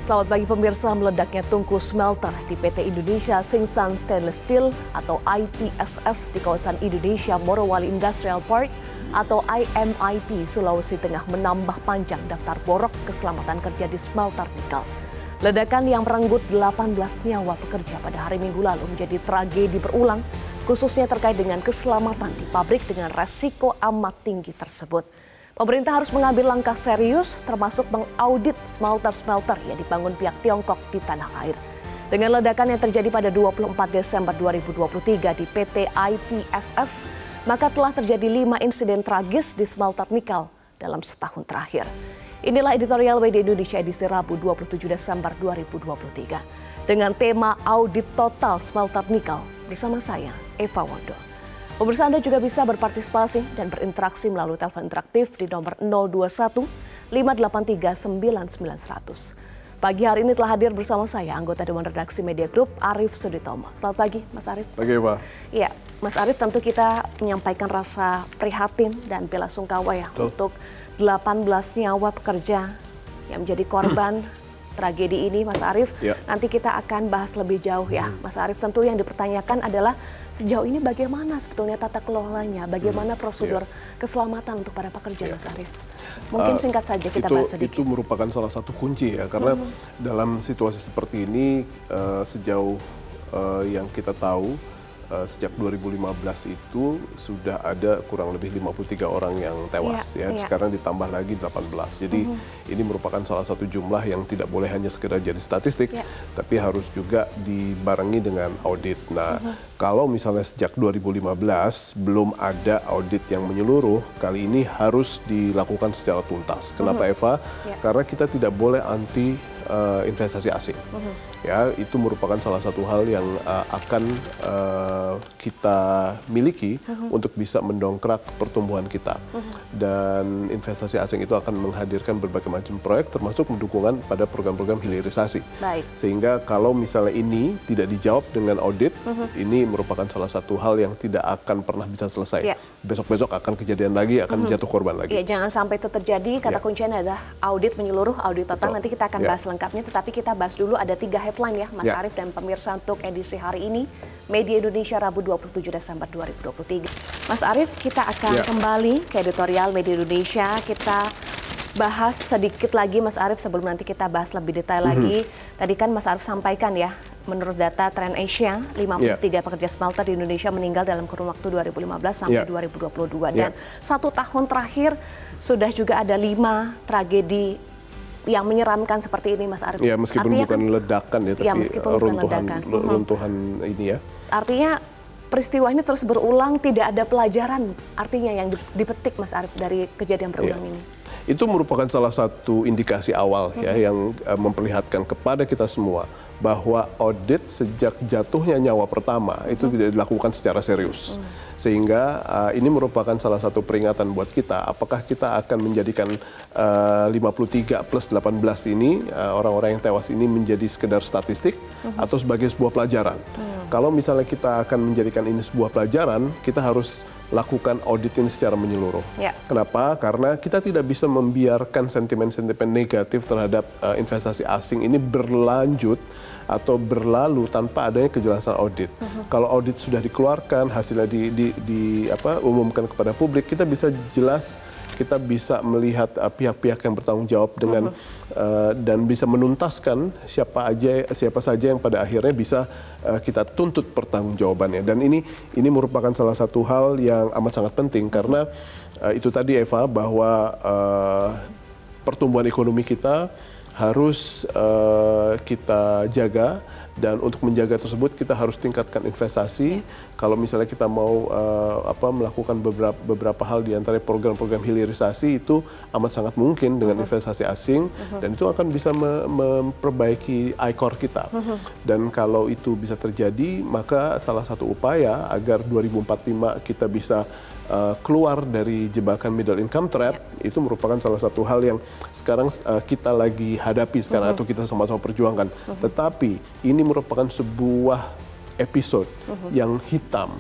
Selamat pagi pemirsa, meledaknya tungku smelter di PT Indonesia Singsan Stainless Steel atau ITSS di kawasan Indonesia Morowali Industrial Park atau IMIP Sulawesi Tengah menambah panjang daftar borok keselamatan kerja di smelter nikel. Ledakan yang merenggut 18 nyawa pekerja pada hari Minggu lalu menjadi tragedi berulang, khususnya terkait dengan keselamatan di pabrik dengan resiko amat tinggi tersebut. Pemerintah harus mengambil langkah serius termasuk mengaudit smelter-smelter yang dibangun pihak Tiongkok di tanah air. Dengan ledakan yang terjadi pada 24 Desember 2023 di PT ITSS, maka telah terjadi 5 insiden tragis di smelter nikel dalam setahun terakhir. Inilah editorial WD Indonesia edisi Rabu 27 Desember 2023 dengan tema Audit Total Smelter Nikel bersama saya, Eva Wondo. Pemirsa, Anda juga bisa berpartisipasi dan berinteraksi melalui telepon interaktif di nomor 021 583 9900. Pagi hari ini telah hadir bersama saya anggota Dewan Redaksi Media Group Arief Suditomo. Selamat pagi, Mas Arief. Pagi, Pak. Iya, Mas Arief, tentu kita menyampaikan rasa prihatin dan bela sungkawa ya untuk 18 nyawa pekerja yang menjadi korban tragedi ini, Mas Arief. Ya. Nanti kita akan bahas lebih jauh ya, Mas Arief. Tentu yang dipertanyakan adalah sejauh ini bagaimana sebetulnya tata kelolanya, bagaimana prosedur keselamatan untuk para pekerja, Mas Arief. Mungkin singkat saja kita bahas sedikit. Itu merupakan salah satu kunci ya, karena dalam situasi seperti ini sejauh yang kita tahu sejak 2015 itu sudah ada kurang lebih 53 orang yang tewas ya. Sekarang ditambah lagi 18. Jadi ini merupakan salah satu jumlah yang tidak boleh hanya sekedar jadi statistik, tapi harus juga dibarengi dengan audit. Nah, kalau misalnya sejak 2015 belum ada audit yang menyeluruh, kali ini harus dilakukan secara tuntas. Kenapa, Eva? Karena kita tidak boleh anti investasi asing. Ya, itu merupakan salah satu hal yang akan kita miliki untuk bisa mendongkrak pertumbuhan kita. Dan investasi asing itu akan menghadirkan berbagai macam proyek, termasuk dukungan pada program-program hilirisasi. Sehingga kalau misalnya ini tidak dijawab dengan audit, ini merupakan salah satu hal yang tidak akan pernah bisa selesai. Besok-besok akan kejadian lagi, akan jatuh korban lagi. Ya, jangan sampai itu terjadi. Kata kuncinya adalah audit menyeluruh, audit total. Nanti kita akan bahas lengkapnya, tetapi kita bahas dulu ada 3 headline ya, Mas Arief dan pemirsa untuk edisi hari ini, Media Indonesia Rabu 27 Desember 2023. Mas Arief, kita akan kembali ke editorial Media Indonesia. Kita bahas sedikit lagi, Mas Arief, sebelum nanti kita bahas lebih detail lagi. Tadi kan Mas Arief sampaikan ya, menurut data Trend Asia, 53 pekerja smelter di Indonesia meninggal dalam kurun waktu 2015 sampai 2022. Dan 1 tahun terakhir sudah juga ada 5 tragedi yang menyeramkan seperti ini, Mas Arief. Ya, meskipun artinya bukan ledakan ya, tapi runtuhan ini ya. Artinya peristiwa ini terus berulang, tidak ada pelajaran artinya yang dipetik, Mas Arief, dari kejadian berulang ini. Itu merupakan salah satu indikasi awal ya yang memperlihatkan kepada kita semua bahwa audit sejak jatuhnya nyawa pertama itu tidak dilakukan secara serius. Sehingga ini merupakan salah satu peringatan buat kita, apakah kita akan menjadikan 53 plus 18 ini, orang-orang yang tewas ini menjadi sekedar statistik atau sebagai sebuah pelajaran. Kalau misalnya kita akan menjadikan ini sebuah pelajaran, kita harus lakukan audit ini secara menyeluruh. Kenapa? Karena kita tidak bisa membiarkan sentimen-sentimen negatif terhadap investasi asing ini berlanjut atau berlalu tanpa adanya kejelasan audit. Kalau audit sudah dikeluarkan, hasilnya umumkan kepada publik, kita bisa jelas, kita bisa melihat pihak-pihak yang bertanggung jawab dengan dan bisa menuntaskan siapa saja yang pada akhirnya bisa kita tuntut pertanggungjawabannya. Dan ini merupakan salah satu hal yang amat sangat penting karena itu tadi, Eva, bahwa pertumbuhan ekonomi kita harus kita jaga, dan untuk menjaga tersebut kita harus tingkatkan investasi. Kalau misalnya kita mau melakukan beberapa hal, di antara program-program hilirisasi itu amat sangat mungkin dengan investasi asing, dan itu akan bisa memperbaiki ICOR kita. Dan kalau itu bisa terjadi, maka salah satu upaya agar 2045 kita bisa keluar dari jebakan middle income trap, itu merupakan salah satu hal yang sekarang kita lagi hadapi sekarang, atau kita sama-sama perjuangkan. Tetapi ini merupakan sebuah episode yang hitam,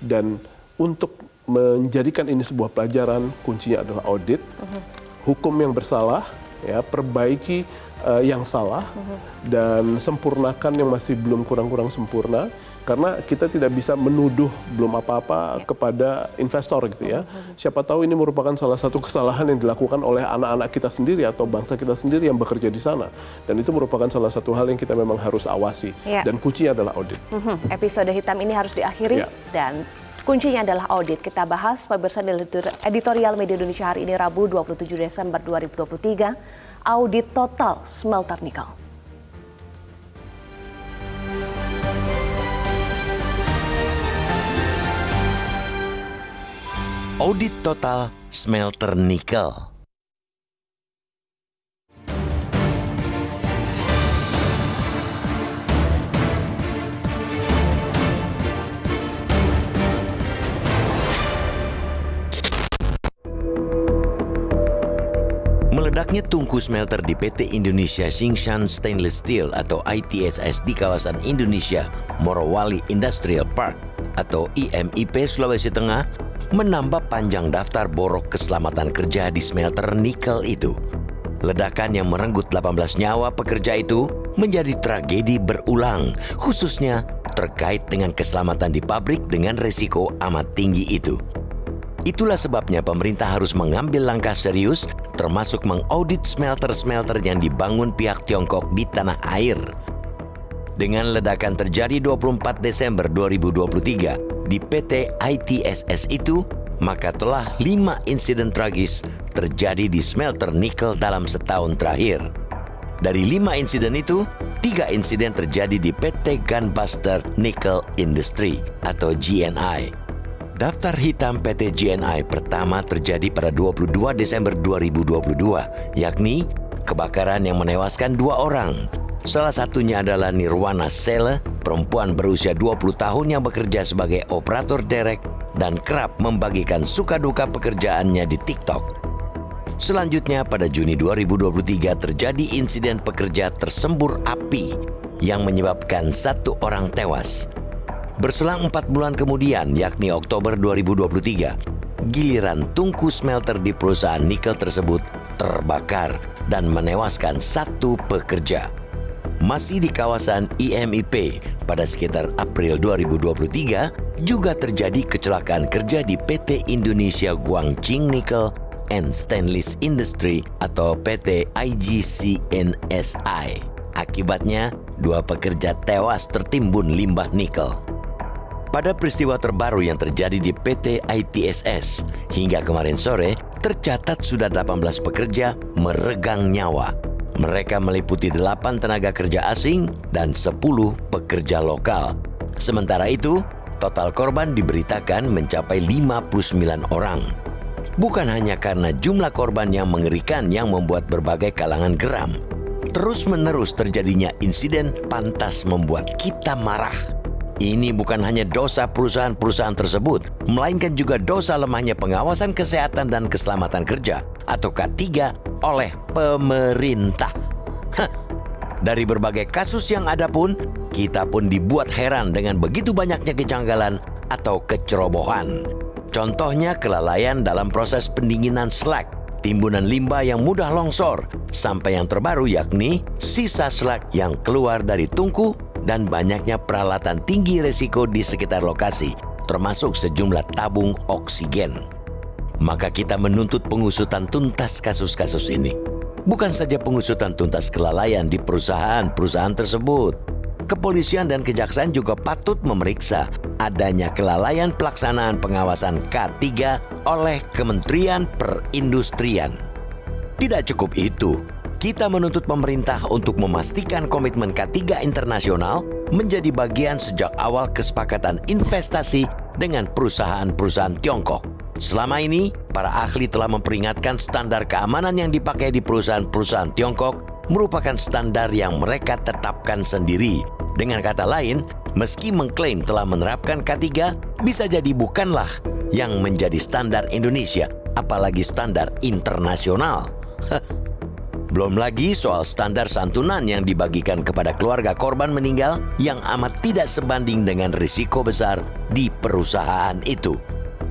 dan untuk menjadikan ini sebuah pelajaran, kuncinya adalah audit, hukum yang bersalah, ya, perbaiki yang salah dan sempurnakan yang masih belum kurang-kurang sempurna, karena kita tidak bisa menuduh belum apa-apa kepada investor gitu ya. Siapa tahu ini merupakan salah satu kesalahan yang dilakukan oleh anak-anak kita sendiri atau bangsa kita sendiri yang bekerja di sana, dan itu merupakan salah satu hal yang kita memang harus awasi, dan kuncinya adalah audit. Episode hitam ini harus diakhiri dan kuncinya adalah audit. Kita bahas pemirsa editorial Media Indonesia hari ini Rabu 27 Desember 2023. Audit total smelter nikel. Audit total smelter nikel. Meledaknya tungku smelter di PT Indonesia Tsingshan Stainless Steel atau ITSS di kawasan Indonesia Morowali Industrial Park atau IMIP Sulawesi Tengah menambah panjang daftar borok keselamatan kerja di smelter nikel itu. Ledakan yang merenggut 18 nyawa pekerja itu menjadi tragedi berulang, khususnya terkait dengan keselamatan di pabrik dengan resiko amat tinggi itu. Itulah sebabnya pemerintah harus mengambil langkah serius, termasuk mengaudit smelter-smelter yang dibangun pihak Tiongkok di tanah air. Dengan ledakan terjadi 24 Desember 2023 di PT ITSS itu, maka telah 5 insiden tragis terjadi di smelter nikel dalam setahun terakhir. Dari 5 insiden itu, 3 insiden terjadi di PT Gunbuster Nickel Industry atau GNI. Daftar hitam PT GNI pertama terjadi pada 22 Desember 2022, yakni kebakaran yang menewaskan 2 orang. Salah satunya adalah Nirwana Sele, perempuan berusia 20 tahun yang bekerja sebagai operator derek dan kerap membagikan suka duka pekerjaannya di TikTok. Selanjutnya pada Juni 2023 terjadi insiden pekerja tersembur api yang menyebabkan 1 orang tewas. Berselang 4 bulan kemudian, yakni Oktober 2023, giliran tungku smelter di perusahaan nikel tersebut terbakar dan menewaskan 1 pekerja. Masih di kawasan IMIP, pada sekitar April 2023, juga terjadi kecelakaan kerja di PT Indonesia Guangqing Nickel and Stainless Industry atau PT IGCNSI. Akibatnya, 2 pekerja tewas tertimbun limbah nikel. Pada peristiwa terbaru yang terjadi di PT ITSS, hingga kemarin sore, tercatat sudah 18 pekerja meregang nyawa. Mereka meliputi 8 tenaga kerja asing dan 10 pekerja lokal. Sementara itu, total korban diberitakan mencapai 59 orang. Bukan hanya karena jumlah korban yang mengerikan yang membuat berbagai kalangan geram. Terus-menerus terjadinya insiden pantas membuat kita marah. Ini bukan hanya dosa perusahaan-perusahaan tersebut, melainkan juga dosa lemahnya pengawasan kesehatan dan keselamatan kerja atau K3 oleh pemerintah. Dari berbagai kasus yang ada pun, kita pun dibuat heran dengan begitu banyaknya kejanggalan atau kecerobohan. Contohnya kelalaian dalam proses pendinginan slag, timbunan limbah yang mudah longsor, sampai yang terbaru yakni sisa slag yang keluar dari tungku dan banyaknya peralatan tinggi resiko di sekitar lokasi, termasuk sejumlah tabung oksigen. Maka kita menuntut pengusutan tuntas kasus-kasus ini. Bukan saja pengusutan tuntas kelalaian di perusahaan-perusahaan tersebut. Kepolisian dan kejaksaan juga patut memeriksa adanya kelalaian pelaksanaan pengawasan K3 oleh Kementerian Perindustrian. Tidak cukup itu, kita menuntut pemerintah untuk memastikan komitmen K3 internasional menjadi bagian sejak awal kesepakatan investasi dengan perusahaan-perusahaan Tiongkok. Selama ini, para ahli telah memperingatkan standar keamanan yang dipakai di perusahaan-perusahaan Tiongkok merupakan standar yang mereka tetapkan sendiri. Dengan kata lain, meski mengklaim telah menerapkan K3, bisa jadi bukanlah yang menjadi standar Indonesia, apalagi standar internasional. Belum lagi soal standar santunan yang dibagikan kepada keluarga korban meninggal yang amat tidak sebanding dengan risiko besar di perusahaan itu.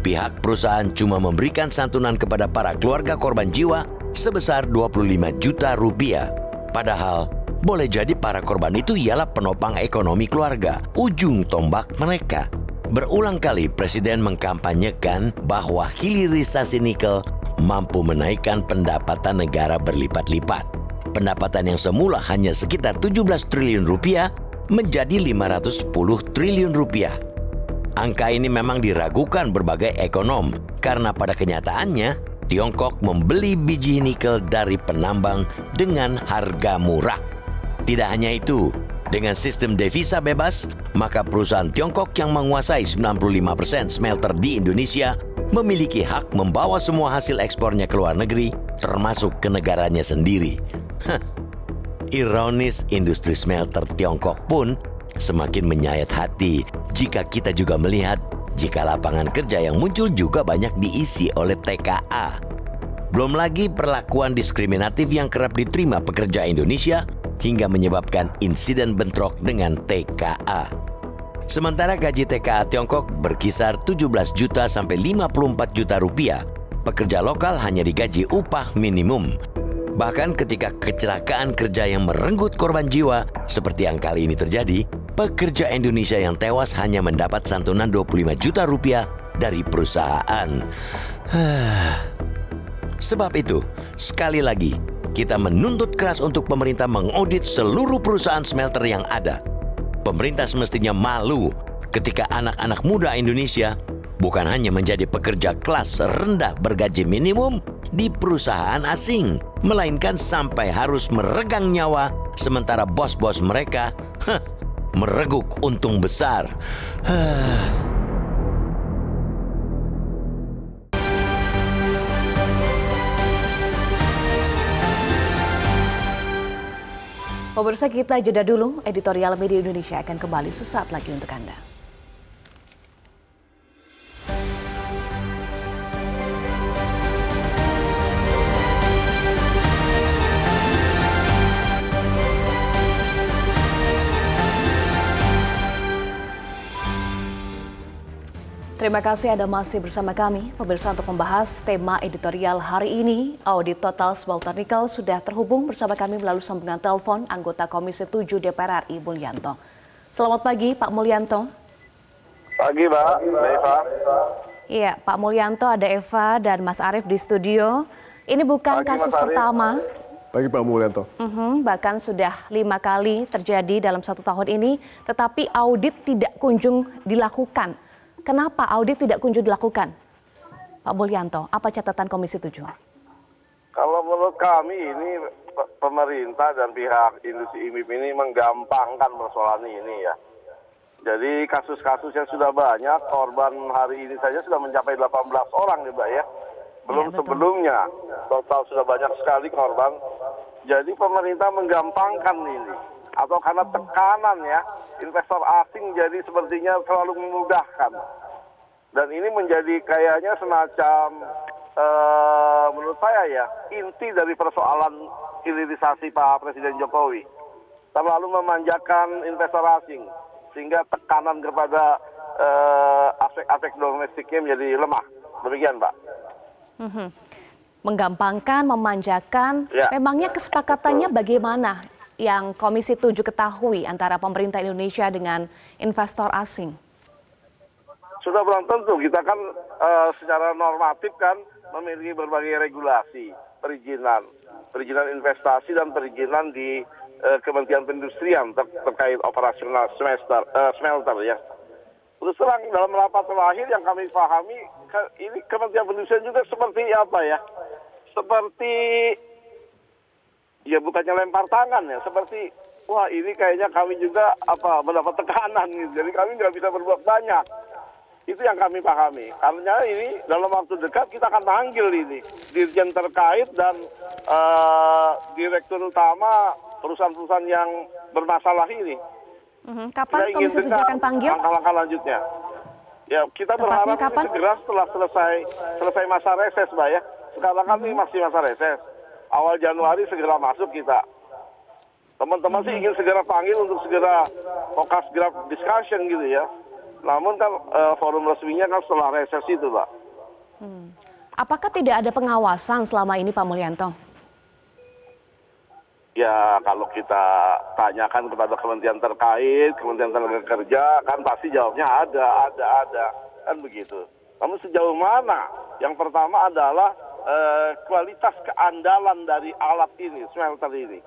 Pihak perusahaan cuma memberikan santunan kepada para keluarga korban jiwa sebesar 25 juta rupiah. Padahal boleh jadi para korban itu ialah penopang ekonomi keluarga, ujung tombak mereka. Berulang kali Presiden mengkampanyekan bahwa hilirisasi nikel mampu menaikkan pendapatan negara berlipat-lipat. Pendapatan yang semula hanya sekitar 17 triliun rupiah menjadi 510 triliun rupiah. Angka ini memang diragukan berbagai ekonom karena pada kenyataannya Tiongkok membeli biji nikel dari penambang dengan harga murah. Tidak hanya itu, dengan sistem devisa bebas, maka perusahaan Tiongkok yang menguasai 95% smelter di Indonesia memiliki hak membawa semua hasil ekspornya ke luar negeri, termasuk ke negaranya sendiri. Ironis, industri smelter Tiongkok pun semakin menyayat hati jika kita juga melihat jika lapangan kerja yang muncul juga banyak diisi oleh TKA. Belum lagi perlakuan diskriminatif yang kerap diterima pekerja Indonesia hingga menyebabkan insiden bentrok dengan TKA. Sementara gaji TKA Tiongkok berkisar 17 juta sampai 54 juta rupiah, pekerja lokal hanya digaji upah minimum. Bahkan ketika kecelakaan kerja yang merenggut korban jiwa, seperti yang kali ini terjadi, pekerja Indonesia yang tewas hanya mendapat santunan 25 juta rupiah dari perusahaan. Sebab itu, sekali lagi, kita menuntut keras untuk pemerintah mengaudit seluruh perusahaan smelter yang ada. Pemerintah semestinya malu ketika anak-anak muda Indonesia bukan hanya menjadi pekerja kelas rendah bergaji minimum di perusahaan asing, melainkan sampai harus meregang nyawa sementara bos-bos mereka mereguk untung besar. Pemirsa, kita jeda dulu. Editorial Media Indonesia akan kembali sesaat lagi untuk Anda. Terima kasih Anda masih bersama kami. Pemirsa, untuk membahas tema editorial hari ini, audit total smelter nikel, sudah terhubung bersama kami melalui sambungan telepon anggota Komisi 7 DPR RI Mulyanto. Selamat pagi Pak Mulyanto. Pagi Mbak Eva. Iya Pak Mulyanto, ada Eva dan Mas Arief di studio. Ini bukan kasus pertama. Pagi Pak Mulyanto. Bahkan sudah 5 kali terjadi dalam 1 tahun ini, tetapi audit tidak kunjung dilakukan. Kenapa audit tidak kunjung dilakukan? Pak Mulyanto, apa catatan Komisi 7? Kalau menurut kami ini pemerintah dan pihak industri IMIP ini menggampangkan persoalan ini ya. Jadi kasus-kasus yang sudah banyak, korban hari ini saja sudah mencapai 18 orang ya Mbak ya. Belum ya, sebelumnya, total sudah banyak sekali korban. Jadi pemerintah menggampangkan ini. Atau karena tekanan ya, investor asing jadi sepertinya selalu memudahkan. Dan ini menjadi kayaknya semacam, menurut saya ya, inti dari persoalan hilirisasi Pak Presiden Jokowi. Terlalu memanjakan investor asing, sehingga tekanan kepada aspek-aspek domestiknya menjadi lemah. Demikian Pak. Menggampangkan, memanjakan, ya. Memangnya kesepakatannya bagaimana yang Komisi 7 ketahui antara pemerintah Indonesia dengan investor asing? Sudah belum tentu, kita kan secara normatif kan memiliki berbagai regulasi, perizinan investasi dan perizinan di Kementerian Perindustrian terkait operasional smelter ya. Terus terang dalam rapat terakhir yang kami pahami, ini Kementerian Perindustrian juga seperti apa ya? Seperti ya bukannya lempar tangan ya, seperti wah ini kayaknya kami juga mendapat tekanan gitu. Jadi kami nggak bisa berbuat banyak. Itu yang kami pahami. Karena ini dalam waktu dekat kita akan panggil ini dirjen terkait dan direktur utama perusahaan-perusahaan yang bermasalah ini. Kapan Komisi 7 akan panggil? Langkah-langkah lanjutnya. Ya kita berharap segera setelah selesai masa reses, Mbak ya. Sekarang kan ini masih masa reses. Awal Januari segera masuk kita. Teman-teman sih ingin segera panggil untuk segera fokus grab discussion gitu ya. Namun kan forum resminya kan setelah reses itu, Pak. Apakah tidak ada pengawasan selama ini, Pak Mulyanto? Ya, kalau kita tanyakan kepada kementerian terkait, Kementerian Tenaga Kerja, kan pasti jawabnya ada, kan begitu. Namun sejauh mana? Yang pertama adalah kualitas keandalan dari alat ini, smelter ini.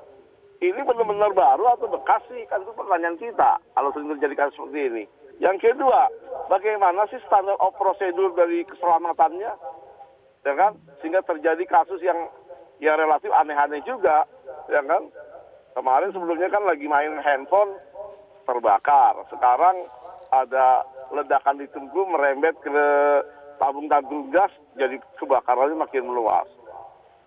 Ini benar-benar baru atau bekas sih? Kan itu pertanyaan kita, kalau sering terjadi kasus seperti ini. Yang kedua, bagaimana sih standar of prosedur dari keselamatannya? Ya kan? Sehingga terjadi kasus yang relatif aneh-aneh juga. Ya kan, kemarin sebelumnya kan lagi main handphone terbakar. Sekarang ada ledakan di Tungku merembet ke tabung-tabung gas, jadi kebakarannya makin meluas.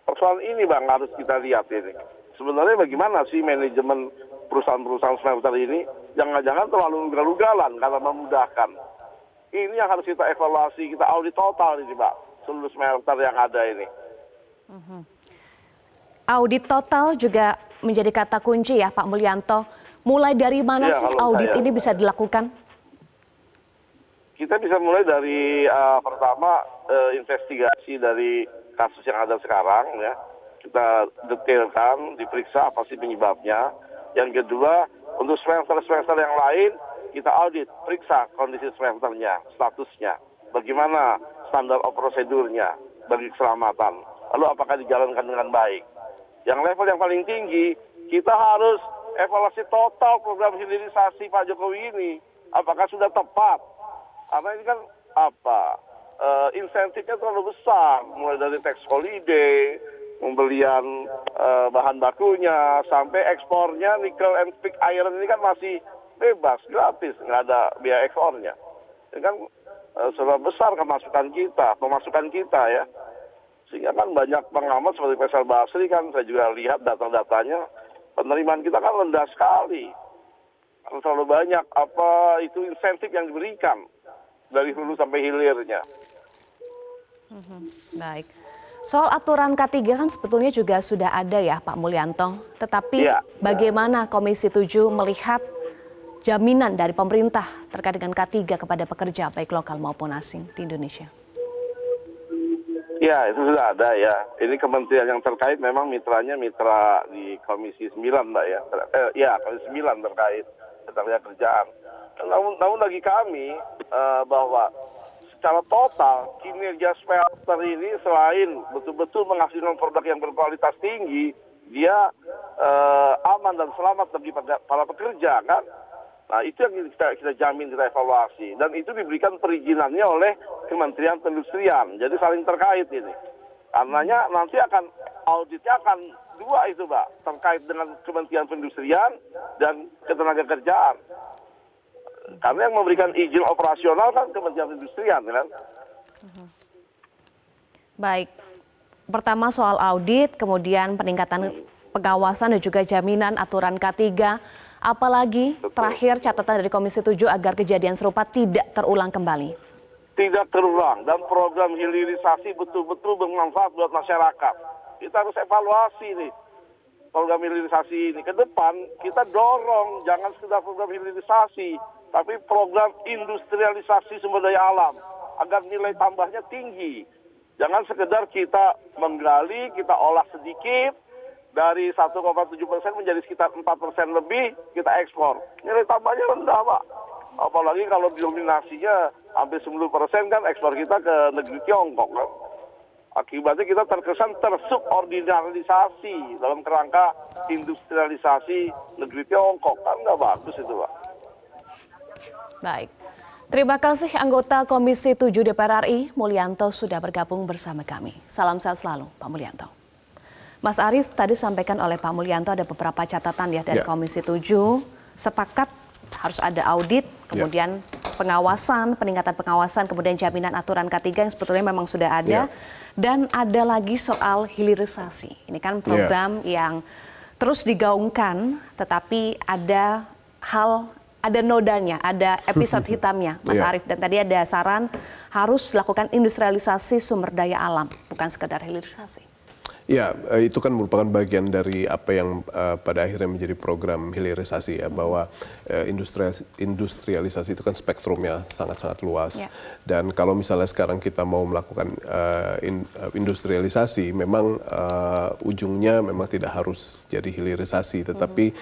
Persoalan ini Bang harus kita lihat ini. Sebenarnya bagaimana sih manajemen perusahaan-perusahaan smelter ini? Jangan-jangan terlalu ugal-ugalan karena memudahkan. Ini yang harus kita evaluasi, kita audit total ini Pak, seluruh smelter yang ada ini. Audit total juga menjadi kata kunci ya Pak Mulyanto. Mulai dari mana sih audit ini bisa dilakukan? Kita bisa mulai dari pertama investigasi dari kasus yang ada sekarang ya. Kita detailkan, diperiksa apa sih penyebabnya. Yang kedua, untuk smelter-smelter yang lain kita audit, periksa kondisi smelternya, statusnya. Bagaimana standar of prosedurnya bagi keselamatan. Lalu apakah dijalankan dengan baik. Yang level yang paling tinggi, kita harus evaluasi total program hilirisasi Pak Jokowi ini. Apakah sudah tepat? Karena ini kan insentifnya terlalu besar. Mulai dari tax holiday, pembelian bahan bakunya, sampai ekspornya nikel and pig iron ini kan masih bebas, gratis. Nggak ada biaya ekspornya. Ini kan seberapa besar pemasukan kita ya. Sehingga kan banyak pengamat seperti Faisal Basri kan, saya juga lihat data-datanya, penerimaan kita kan rendah sekali. Karena terlalu banyak itu insentif yang diberikan dari hulu sampai hilirnya. Baik. Soal aturan K3 kan sebetulnya juga sudah ada ya Pak Mulyanto. Tetapi bagaimana Komisi 7 melihat jaminan dari pemerintah terkait dengan K3 kepada pekerja baik lokal maupun asing di Indonesia? Ya, itu sudah ada ya. Ini kementerian yang terkait memang mitranya mitra di Komisi 9 Mbak ya. Komisi 9 terkait tenaga kerjaan. Namun bagi kami bahwa secara total kinerja smelter ini selain betul-betul menghasilkan produk yang berkualitas tinggi, dia aman dan selamat bagi para pekerja kan. Nah itu yang kita jamin, kita evaluasi. Dan itu diberikan perizinannya oleh Kementerian Perindustrian. Jadi saling terkait ini. Karenanya nanti auditnya akan dua itu Pak. Terkait dengan Kementerian Perindustrian dan Ketenagakerjaan. Karena yang memberikan izin operasional kan Kementerian Perindustrian kan. Baik. Pertama soal audit, kemudian peningkatan pengawasan dan juga jaminan aturan K3. Apalagi terakhir catatan dari Komisi 7 agar kejadian serupa tidak terulang kembali. Tidak terulang dan program hilirisasi betul-betul bermanfaat buat masyarakat. Kita harus evaluasi nih program hilirisasi ini. Ke depan kita dorong jangan sekedar program hilirisasi, tapi program industrialisasi sumber daya alam agar nilai tambahnya tinggi. Jangan sekedar kita menggali, kita olah sedikit, dari 1,7% menjadi sekitar 4% lebih kita ekspor. Nilai tambahnya rendah, Pak. Apalagi kalau dominasinya hampir 10% kan ekspor kita ke negeri Tiongkok. Kan? Akibatnya kita terkesan tersubordinalisasi dalam kerangka industrialisasi negeri Tiongkok. Kan nggak bagus itu, Pak. Baik. Terima kasih anggota Komisi 7 DPR RI, Mulyanto sudah bergabung bersama kami. Salam sehat selalu, Pak Mulyanto. Mas Arief, tadi sampaikan oleh Pak Mulyanto ada beberapa catatan ya dari Komisi 7, sepakat harus ada audit, kemudian pengawasan, peningkatan pengawasan, kemudian jaminan aturan K3 yang sebetulnya memang sudah ada, dan ada lagi soal hilirisasi. Ini kan program yang terus digaungkan, tetapi ada nodanya, ada episode hitamnya, Mas Arief. Dan tadi ada saran harus dilakukan industrialisasi sumber daya alam, bukan sekedar hilirisasi. Ya, itu kan merupakan bagian dari apa yang pada akhirnya menjadi program hilirisasi ya, bahwa industrialisasi itu kan spektrumnya sangat-sangat luas. Ya. Dan kalau misalnya sekarang kita mau melakukan industrialisasi, memang ujungnya memang tidak harus jadi hilirisasi, tetapi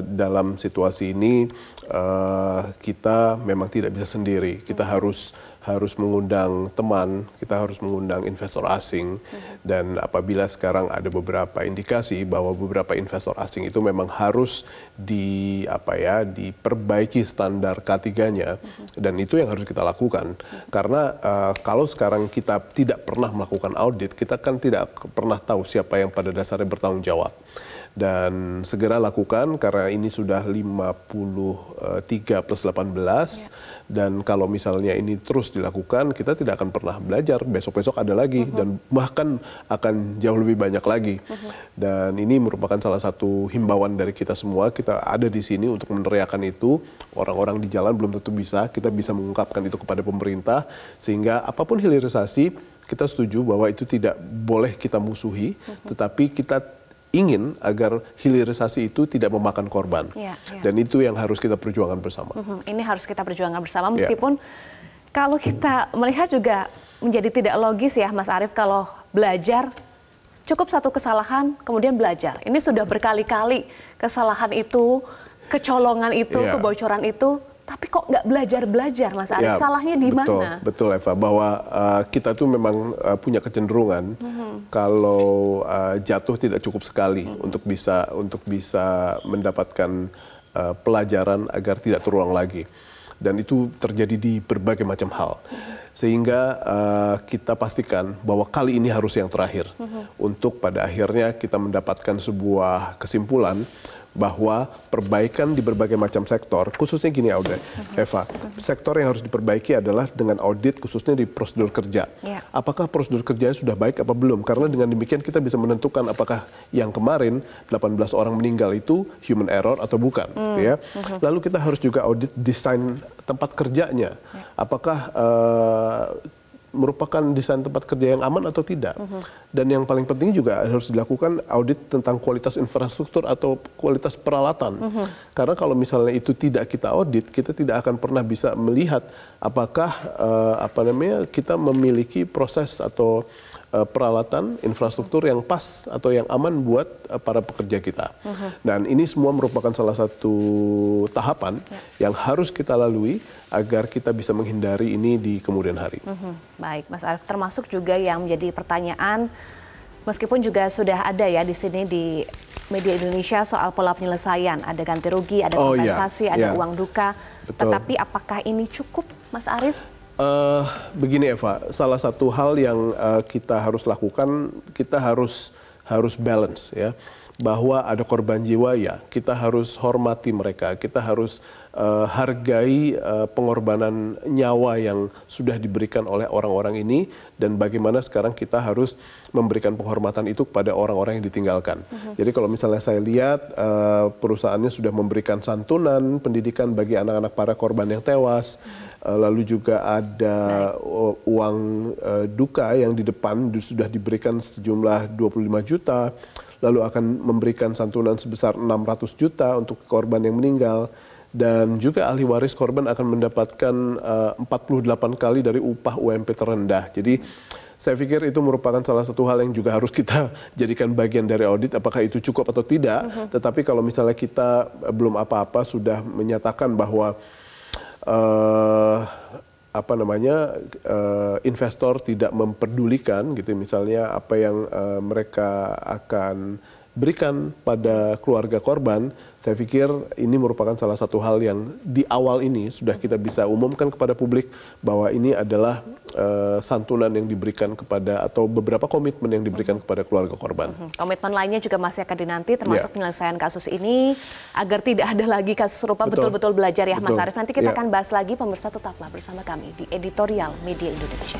dalam situasi ini kita memang tidak bisa sendiri. Kita harus mengundang teman, kita harus mengundang investor asing, dan apabila sekarang ada beberapa indikasi bahwa beberapa investor asing itu memang harus diperbaiki standar K3-nya, dan itu yang harus kita lakukan. Karena kalau sekarang kita tidak pernah melakukan audit, kita kan tidak pernah tahu siapa yang pada dasarnya bertanggung jawab. Dan segera lakukan, karena ini sudah 53 plus 18, dan kalau misalnya ini terus dilakukan, kita tidak akan pernah belajar, besok-besok ada lagi, dan bahkan akan jauh lebih banyak lagi. Dan ini merupakan salah satu himbauan dari kita semua, kita ada di sini untuk meneriakan itu, orang-orang di jalan belum tentu bisa, kita bisa mengungkapkan itu kepada pemerintah, sehingga apapun hilirisasi, kita setuju bahwa itu tidak boleh kita musuhi, tetapi kita ingin agar hilirisasi itu tidak memakan korban. Dan itu yang harus kita perjuangkan bersama. Ini harus kita perjuangkan bersama, meskipun kalau kita melihat juga menjadi tidak logis ya Mas Arief, kalau belajar cukup satu kesalahan kemudian belajar. Ini sudah berkali-kali kesalahan itu, kecolongan itu, kebocoran itu, tapi kok nggak belajar-belajar Mas Arief, salahnya di mana? Betul Eva, bahwa kita tuh memang punya kecenderungan kalau jatuh tidak cukup sekali untuk bisa mendapatkan pelajaran agar tidak terulang lagi. Dan itu terjadi di berbagai macam hal. Sehingga kita pastikan bahwa kali ini harus yang terakhir. Untuk pada akhirnya kita mendapatkan sebuah kesimpulan bahwa perbaikan di berbagai macam sektor, khususnya gini Eva, sektor yang harus diperbaiki adalah dengan audit khususnya di prosedur kerja. Apakah prosedur kerjanya sudah baik apa belum? Karena dengan demikian kita bisa menentukan apakah yang kemarin 18 orang meninggal itu human error atau bukan. Lalu kita harus juga audit desain tempat kerjanya. Apakah merupakan desain tempat kerja yang aman atau tidak. Dan yang paling penting juga harus dilakukan audit tentang kualitas infrastruktur atau kualitas peralatan. Karena kalau misalnya itu tidak kita audit, kita tidak akan pernah bisa melihat apakah kita memiliki proses atau peralatan infrastruktur yang pas atau yang aman buat para pekerja kita. Dan ini semua merupakan salah satu tahapan yang harus kita lalui agar kita bisa menghindari ini di kemudian hari. Baik, Mas Arief, termasuk juga yang menjadi pertanyaan, meskipun juga sudah ada ya di sini di media Indonesia soal pola penyelesaian, ada ganti rugi, ada kompensasi, ada uang duka. Tetapi apakah ini cukup, Mas Arief? Begini Eva, salah satu hal yang kita harus lakukan, kita harus balance ya, bahwa ada korban jiwa ya, kita harus hormati mereka, kita harus hargai pengorbanan nyawa yang sudah diberikan oleh orang-orang ini, dan bagaimana sekarang kita harus memberikan penghormatan itu kepada orang-orang yang ditinggalkan. Jadi kalau misalnya saya lihat perusahaannya sudah memberikan santunan pendidikan bagi anak-anak para korban yang tewas, lalu juga ada uang duka yang di depan sudah diberikan sejumlah 25 juta, lalu akan memberikan santunan sebesar 600 juta untuk korban yang meninggal. Dan juga ahli waris korban akan mendapatkan 48 kali dari upah UMP terendah. Jadi saya pikir itu merupakan salah satu hal yang juga harus kita jadikan bagian dari audit, apakah itu cukup atau tidak. Tetapi kalau misalnya kita belum apa-apa sudah menyatakan bahwa investor tidak memperdulikan gitu, misalnya apa yang mereka akan berikan pada keluarga korban, saya pikir ini merupakan salah satu hal yang di awal ini sudah kita bisa umumkan kepada publik bahwa ini adalah santunan yang diberikan kepada, atau beberapa komitmen yang diberikan kepada keluarga korban. Komitmen lainnya juga masih akan dinanti, termasuk penyelesaian kasus ini agar tidak ada lagi kasus serupa. Betul-betul belajar ya Mas Arief. Nanti kita akan bahas lagi, pemirsa tetaplah bersama kami di Editorial Media Indonesia.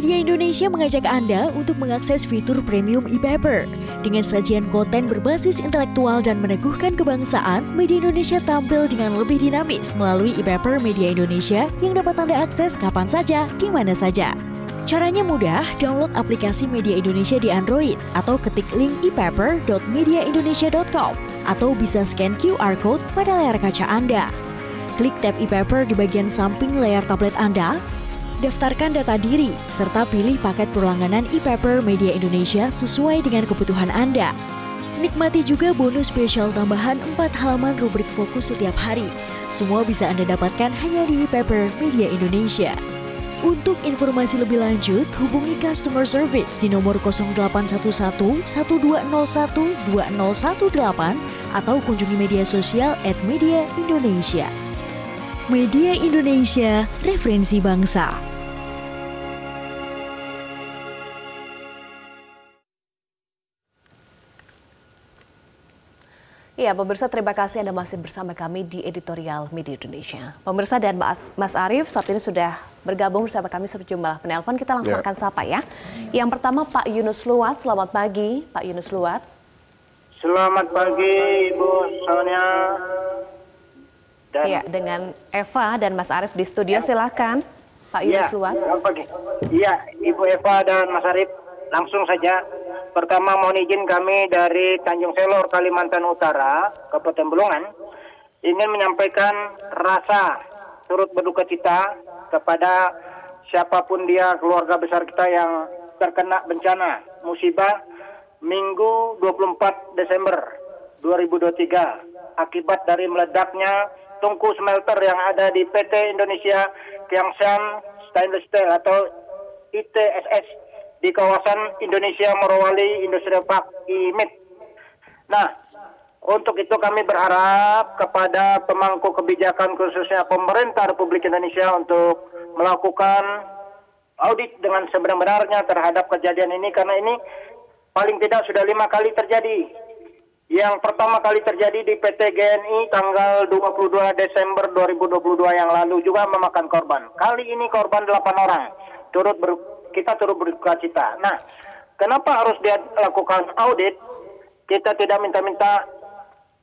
Media Indonesia mengajak Anda untuk mengakses fitur premium e-paper. Dengan sajian konten berbasis intelektual dan meneguhkan kebangsaan, Media Indonesia tampil dengan lebih dinamis melalui e-paper Media Indonesia yang dapat Anda akses kapan saja, di mana saja. Caranya mudah, download aplikasi Media Indonesia di Android atau ketik link epaper.mediaindonesia.com atau bisa scan QR code pada layar kaca Anda. Klik tab e-paper di bagian samping layar tablet Anda, daftarkan data diri, serta pilih paket berlangganan e-paper Media Indonesia sesuai dengan kebutuhan Anda. Nikmati juga bonus spesial tambahan 4 halaman rubrik fokus setiap hari. Semua bisa Anda dapatkan hanya di e-paper Media Indonesia. Untuk informasi lebih lanjut, hubungi customer service di nomor 0811 1201 2018 atau kunjungi media sosial @mediaindonesia. Media Indonesia, referensi bangsa. Ya, pemirsa, terima kasih Anda masih bersama kami di Editorial Media Indonesia. Pemirsa dan Mas Arief saat ini sudah bergabung bersama kami sejumlah penelpon. Kita langsung akan sapa ya. Yang pertama Pak Yunus Luat, selamat pagi Pak Yunus Luat. Selamat pagi Ibu Sonia. Ya, dengan Eva dan Mas Arief di studio, silakan Pak Yunus Luat. Selamat pagi. Iya, Ibu Eva dan Mas Arief, langsung saja. Pertama mohon izin kami dari Tanjung Selor, Kalimantan Utara, Kabupaten Bulungan, ingin menyampaikan rasa turut berduka cita kepada siapapun dia, keluarga besar kita yang terkena bencana musibah Minggu 24 Desember 2023 akibat dari meledaknya tungku smelter yang ada di PT Indonesia Kiangshan Stainless Steel atau ITSS di kawasan Indonesia Morowali Industrial Park IMIP. Nah, untuk itu kami berharap kepada pemangku kebijakan khususnya pemerintah Republik Indonesia untuk melakukan audit dengan sebenar-benarnya terhadap kejadian ini, karena ini paling tidak sudah 5 kali terjadi. Yang pertama kali terjadi di PT GNI tanggal 22 Desember 2022 yang lalu juga memakan korban. Kali ini korban 8 orang. Kita turut berduka cita. Nah, kenapa harus dia lakukan audit? Kita tidak minta-minta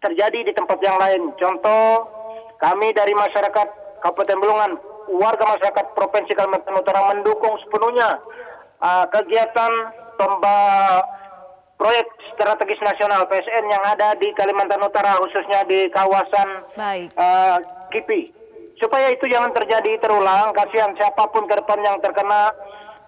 terjadi di tempat yang lain. Contoh, kami dari masyarakat Kabupaten Bulungan, warga masyarakat Provinsi Kalimantan Utara mendukung sepenuhnya kegiatan proyek strategis nasional PSN yang ada di Kalimantan Utara, khususnya di kawasan KIPI. Supaya itu jangan terjadi terulang, kasihan siapapun ke depan yang terkena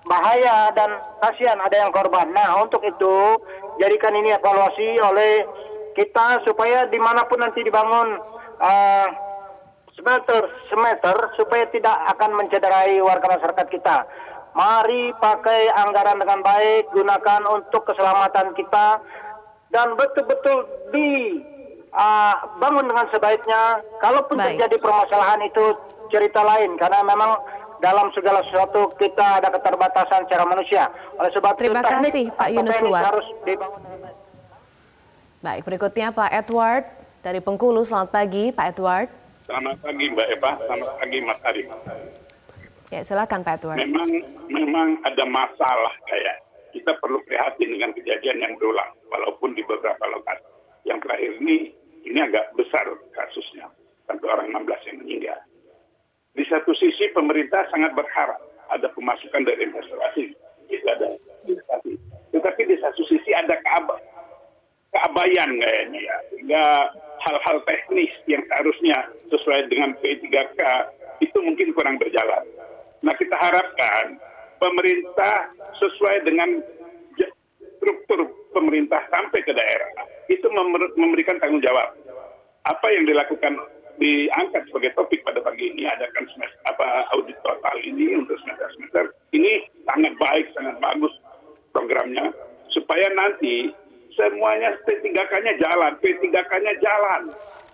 bahaya dan kasihan ada yang korban. Nah, untuk itu jadikan ini evaluasi oleh kita supaya dimanapun nanti dibangun smelter supaya tidak akan mencederai warga masyarakat kita. Mari pakai anggaran dengan baik, gunakan untuk keselamatan kita dan betul-betul bangun dengan sebaiknya. Kalaupun terjadi permasalahan itu cerita lain, karena memang dalam segala sesuatu kita ada keterbatasan secara manusia. Oleh sebab terima kasih Pak Yunus Luat. Harus dibangun. Baik, berikutnya Pak Edward dari Bengkulu. Selamat pagi Pak Edward. Selamat pagi Mbak Eva, selamat pagi Mas Arief. Ya, silakan Pak Edward. Memang ada masalah kayak kita perlu prihatin dengan kejadian yang berulang, walaupun di beberapa lokasi. Yang terakhir ini agak besar kasusnya, sampai orang 16 yang meninggal. Di satu sisi pemerintah sangat berharap ada pemasukan dari investasi, ada investasi. Tetapi di satu sisi ada keabayan kayaknya ya, sehingga hal-hal teknis yang seharusnya sesuai dengan P3K itu mungkin kurang berjalan. Nah, kita harapkan pemerintah sesuai dengan struktur pemerintah sampai ke daerah itu memberikan tanggung jawab. Apa yang dilakukan diangkat sebagai topik pada pagi ini adakan audit total ini untuk semester ini sangat baik, sangat bagus programnya supaya nanti semuanya P3K-nya jalan,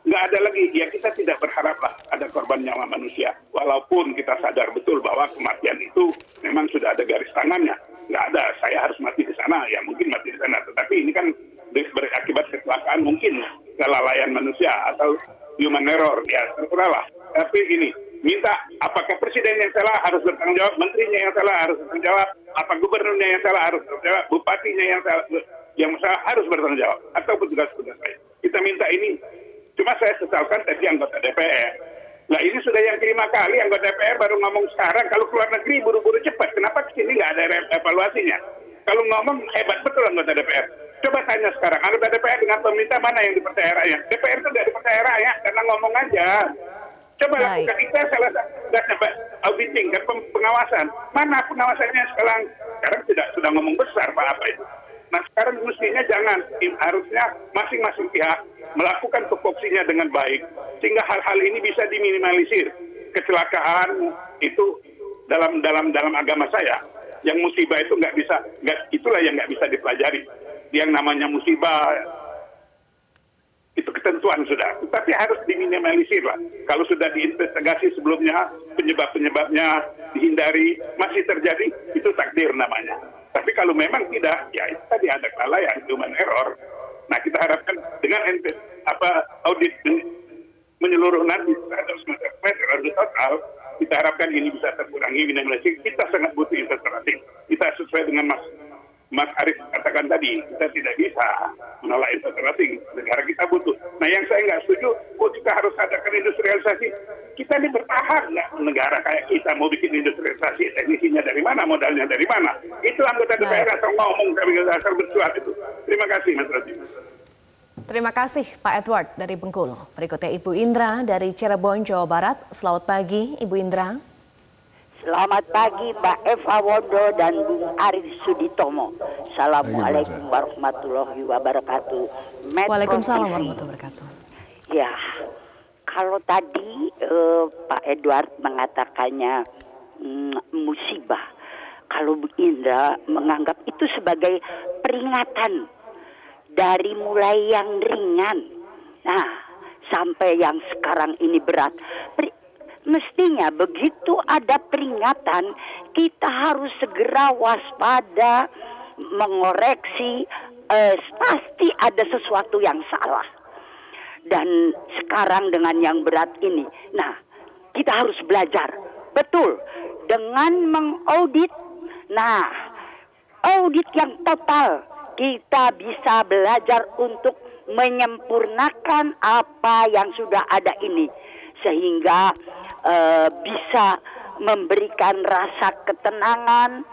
nggak ada lagi ya, kita tidak berharap lah ada korban nyawa manusia, walaupun kita sadar betul bahwa kematian itu memang sudah ada garis tangannya, nggak ada saya harus mati di sana, ya mungkin mati di sana, tetapi ini kan berakibat kecelakaan, mungkin kelalaian manusia atau human error, ya terserahlah. Tapi ini minta apakah presiden yang salah harus bertanggung jawab, menterinya yang salah harus bertanggung jawab, apa gubernurnya yang salah harus bertanggung jawab, bupatinya yang salah harus bertanggung jawab, atau petugas-petugas lain. Kita minta ini. Cuma saya sesalkan tadi anggota DPR. Nah ini sudah yang kelima kali anggota DPR baru ngomong sekarang kalau keluar negeri buru-buru cepat. Kenapa kesini nggak ada evaluasinya? Kalau ngomong hebat betul anggota DPR. Coba tanya sekarang, anggota DPR dengan pemerintah mana yang dipercaya rakyat? DPR itu nggak dipercaya rakyat karena ngomong aja. Coba lakukan itu salah satu auditing dan pengawasan. Mana pengawasannya sekarang? Sekarang sudah ngomong besar Pak apa itu. Nah sekarang mestinya jangan, harusnya masing-masing pihak melakukan tupoksinya dengan baik sehingga hal-hal ini bisa diminimalisir. Kecelakaan itu dalam agama saya yang musibah itu itulah yang nggak bisa dipelajari. Yang namanya musibah itu ketentuan sudah, tapi harus diminimalisir lah. Kalau sudah diinvestigasi sebelumnya penyebab-penyebabnya dihindari masih terjadi itu takdir namanya. Tapi kalau memang tidak, ya itu tadi ada kelalaian, human error. Nah kita harapkan dengan audit menyeluruh nanti terhadap audit total, kita harapkan ini bisa terkurangi. Kita sangat butuh investasi. Kita sesuai dengan Mas Arief katakan tadi, kita tidak bisa menolak investasi. Negara kita butuh. Nah yang saya nggak setuju, kita harus adakan industrialisasi. Kita ini bertahan nggak negara kayak kita mau bikin industrialisasi, teknisinya dari mana, modalnya dari mana? Itu anggota DPR atau ngomong kami asal bersuat itu. Terima kasih Mas Raji. Terima kasih Pak Edward dari Bengkulu. Berikutnya Ibu Indra dari Cirebon, Jawa Barat. Selamat pagi Ibu Indra. Selamat pagi Mbak Eva Wondo dan Bung Arief Suditomo. Assalamualaikum warahmatullahi wabarakatuh. Waalaikumsalam warahmatullahi wabarakatuh. Ya, kalau tadi Pak Edward mengatakannya musibah, kalau Bu Indra menganggap itu sebagai peringatan dari mulai yang ringan, nah sampai yang sekarang ini berat. Mestinya begitu ada peringatan, kita harus segera waspada, mengoreksi, pasti ada sesuatu yang salah. Dan sekarang dengan yang berat ini, nah kita harus belajar, betul, dengan mengaudit. Nah, audit yang total, kita bisa belajar untuk menyempurnakan apa yang sudah ada ini. Sehingga bisa memberikan rasa ketenangan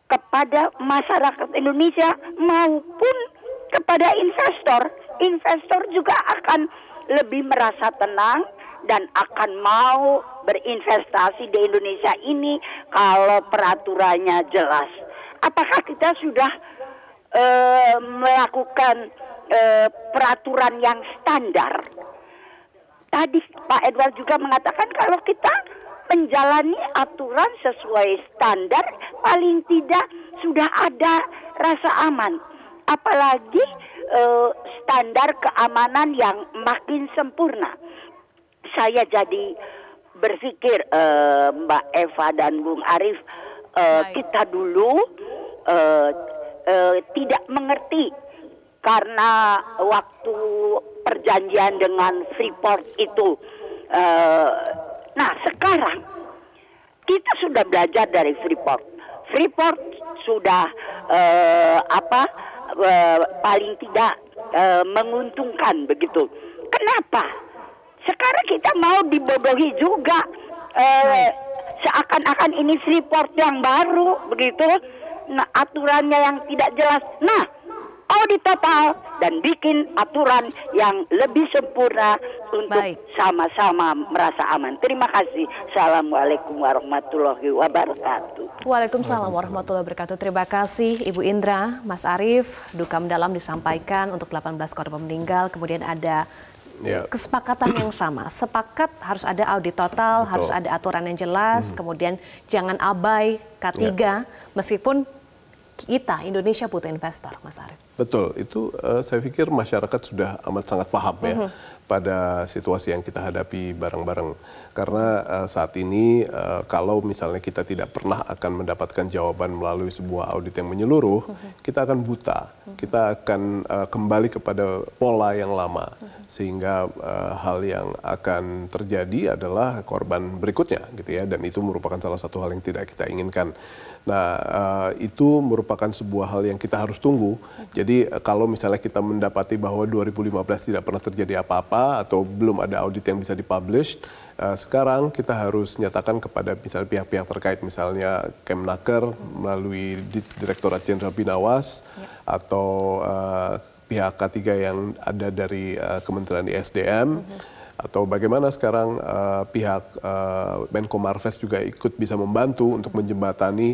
kepada masyarakat Indonesia maupun kepada investor. Investor juga akan lebih merasa tenang dan akan mau berinvestasi di Indonesia ini kalau peraturannya jelas. Apakah kita sudah melakukan peraturan yang standar? Tadi Pak Edward juga mengatakan kalau kita menjalani aturan sesuai standar, paling tidak sudah ada rasa aman. Apalagi standar keamanan yang makin sempurna. Saya jadi berpikir Mbak Eva dan Bung Arief, kita dulu tidak mengerti. Karena waktu perjanjian dengan Freeport itu, nah sekarang kita sudah belajar dari Freeport. Freeport sudah paling tidak menguntungkan begitu. Kenapa? Sekarang kita mau dibodohi juga, seakan-akan ini Freeport yang baru begitu. Nah aturannya yang tidak jelas. Nah, audit total dan bikin aturan yang lebih sempurna untuk sama-sama merasa aman. Terima kasih. Assalamualaikum warahmatullahi wabarakatuh. Waalaikumsalam warahmatullahi wabarakatuh. Terima kasih Ibu Indra, Mas Arief. Duka mendalam disampaikan untuk 18 korban meninggal. Kemudian ada kesepakatan yang sama. Sepakat harus ada audit total, harus ada aturan yang jelas. Kemudian jangan abai K3 meskipun kita Indonesia butuh investor, Mas Arief. Betul, itu saya pikir masyarakat sudah amat sangat paham ya pada situasi yang kita hadapi bareng-bareng. Karena saat ini kalau misalnya kita tidak pernah akan mendapatkan jawaban melalui sebuah audit yang menyeluruh, kita akan buta. Kita akan kembali kepada pola yang lama. Sehingga hal yang akan terjadi adalah korban berikutnya gitu ya, dan itu merupakan salah satu hal yang tidak kita inginkan. Nah, itu merupakan sebuah hal yang kita harus tunggu. Jadi kalau misalnya kita mendapati bahwa 2015 tidak pernah terjadi apa-apa atau belum ada audit yang bisa dipublish, sekarang kita harus nyatakan kepada misalnya pihak-pihak terkait, misalnya Kemnaker melalui Direktorat Jenderal Binawas atau pihak ketiga yang ada dari Kementerian ISDM, atau bagaimana sekarang pihak Menko Marves juga ikut bisa membantu untuk menjembatani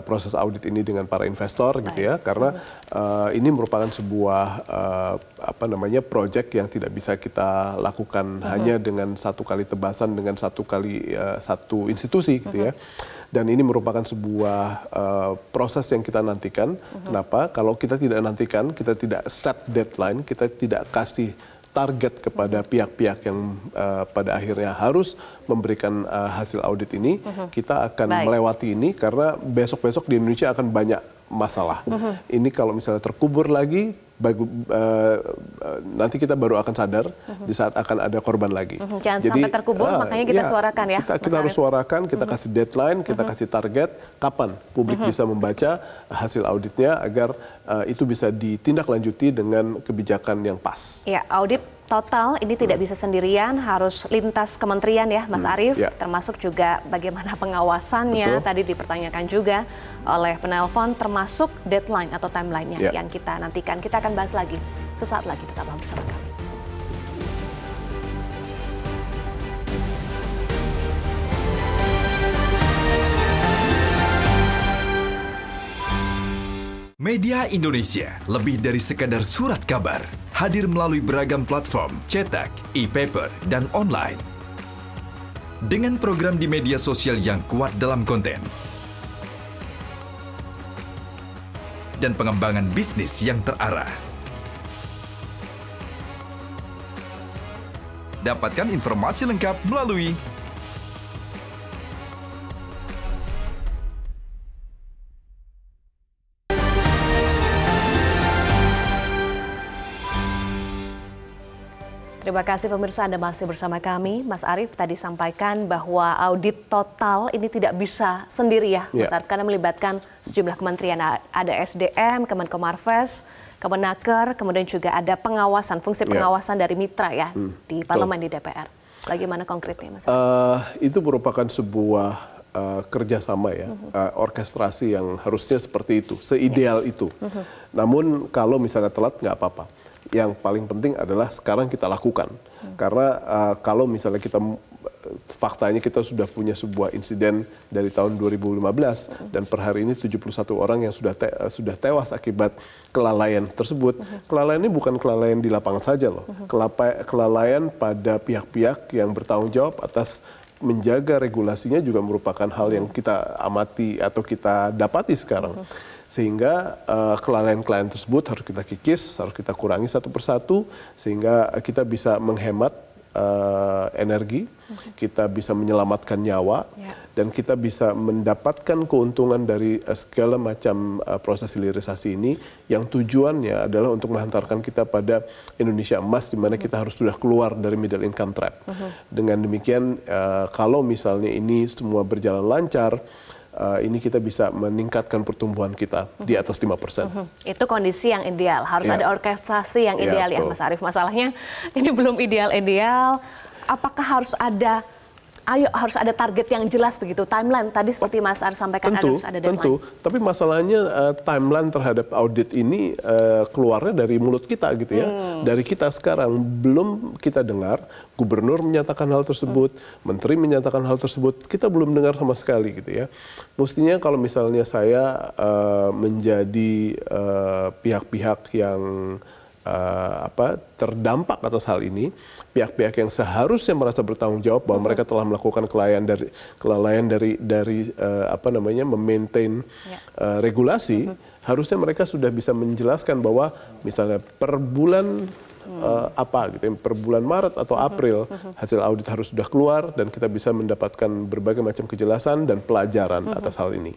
proses audit ini dengan para investor gitu ya, karena ini merupakan sebuah proyek yang tidak bisa kita lakukan hanya dengan satu kali tebasan dengan satu institusi gitu ya. Dan ini merupakan sebuah proses yang kita nantikan. Kenapa? Kalau kita tidak nantikan, kita tidak set deadline, kita tidak kasih target kepada pihak-pihak yang pada akhirnya harus memberikan hasil audit ini, kita akan melewati ini karena besok-besok di Indonesia akan banyak masalah. Ini kalau misalnya terkubur lagi, nanti kita baru akan sadar di saat akan ada korban lagi. Jangan sampai terkubur, makanya kita suarakan ya. Kita harus suarakan, kita kasih deadline, kita kasih target, kapan publik bisa membaca hasil auditnya agar itu bisa ditindaklanjuti dengan kebijakan yang pas. Ya, audit total ini tidak bisa sendirian, harus lintas kementerian ya Mas Arief, termasuk juga bagaimana pengawasannya. Betul. Tadi dipertanyakan juga oleh penelpon, termasuk deadline atau timeline-nya yang kita nantikan. Kita akan bahas lagi sesaat lagi, tetaplah bersama kami. Media Indonesia lebih dari sekadar surat kabar, hadir melalui beragam platform cetak, e-paper, dan online. Dengan program di media sosial yang kuat dalam konten dan pengembangan bisnis yang terarah. Dapatkan informasi lengkap melalui Terima kasih pemirsa, Anda masih bersama kami. Mas Arief tadi sampaikan bahwa audit total ini tidak bisa sendiri ya, Mas Arief, karena melibatkan sejumlah kementerian. Ada SDM, Kemenko Marves, Kemenaker, kemudian juga ada pengawasan, fungsi pengawasan dari mitra ya di parlemen, di DPR. Bagaimana konkretnya, Mas Arief? Itu merupakan sebuah kerjasama ya, orkestrasi yang harusnya seperti itu, seideal itu. Namun kalau misalnya telat nggak apa-apa. Yang paling penting adalah sekarang kita lakukan. Karena kalau misalnya faktanya kita sudah punya sebuah insiden dari tahun 2015 dan per hari ini 71 orang yang sudah tewas akibat kelalaian tersebut. Kelalaian ini bukan kelalaian di lapangan saja loh. Kelalaian pada pihak-pihak yang bertanggung jawab atas menjaga regulasinya juga merupakan hal yang kita amati atau kita dapati sekarang. Sehingga kelalaian-kelalaian tersebut harus kita kikis, harus kita kurangi satu persatu, sehingga kita bisa menghemat energi, kita bisa menyelamatkan nyawa, dan kita bisa mendapatkan keuntungan dari segala macam proses hilirisasi ini, yang tujuannya adalah untuk menghantarkan kita pada Indonesia emas, di mana kita harus sudah keluar dari middle income trap. Dengan demikian, kalau misalnya ini semua berjalan lancar, ini kita bisa meningkatkan pertumbuhan kita di atas 5%. Itu kondisi yang ideal, harus ada orkestrasi yang ideal ya Mas Arief. Masalahnya ini belum ideal-ideal, apakah harus ada target yang jelas begitu, timeline tadi seperti Mas Arief sampaikan, harus ada deadline. Tentu, tapi masalahnya timeline terhadap audit ini keluarnya dari mulut kita gitu ya. Dari kita sekarang, belum kita dengar gubernur menyatakan hal tersebut, menteri menyatakan hal tersebut, kita belum dengar sama sekali gitu ya. Mestinya kalau misalnya saya menjadi pihak-pihak yang terdampak atas hal ini, pihak-pihak yang seharusnya merasa bertanggung jawab bahwa mereka telah melakukan kelalaian dari memaintain regulasi, harusnya mereka sudah bisa menjelaskan bahwa misalnya per bulan per bulan Maret atau April hasil audit harus sudah keluar dan kita bisa mendapatkan berbagai macam kejelasan dan pelajaran atas hal ini.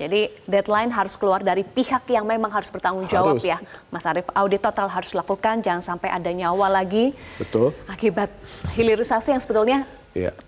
Jadi deadline harus keluar dari pihak yang memang harus bertanggung jawab ya, Mas Arief. Audit total harus dilakukan, jangan sampai ada nyawa lagi. Betul. Akibat hilirisasi yang sebetulnya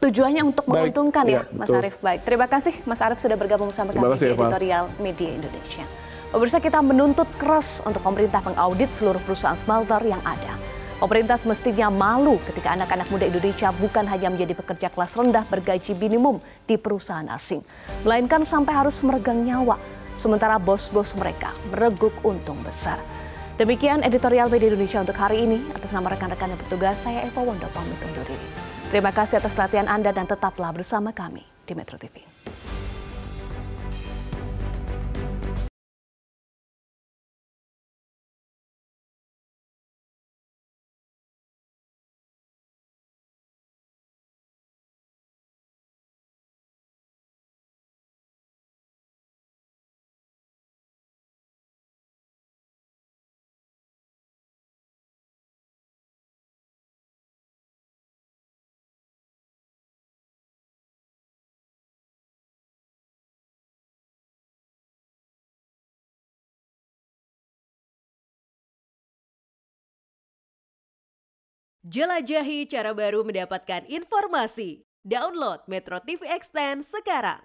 tujuannya untuk menguntungkan ya, Mas Arief. Baik, terima kasih Mas Arief sudah bergabung bersama kami di Editorial Media Indonesia. Pemirsa, kita menuntut keras untuk pemerintah mengaudit seluruh perusahaan smelter yang ada. Pemerintah semestinya malu ketika anak-anak muda Indonesia bukan hanya menjadi pekerja kelas rendah bergaji minimum di perusahaan asing, melainkan sampai harus meregang nyawa, sementara bos-bos mereka mereguk untung besar. Demikian Editorial Media Indonesia untuk hari ini. Atas nama rekan-rekan yang bertugas, saya Eva Wondo pamit undur diri. Terima kasih atas perhatian Anda dan tetaplah bersama kami di Metro TV. Jelajahi cara baru mendapatkan informasi. Download Metro TV Extend sekarang.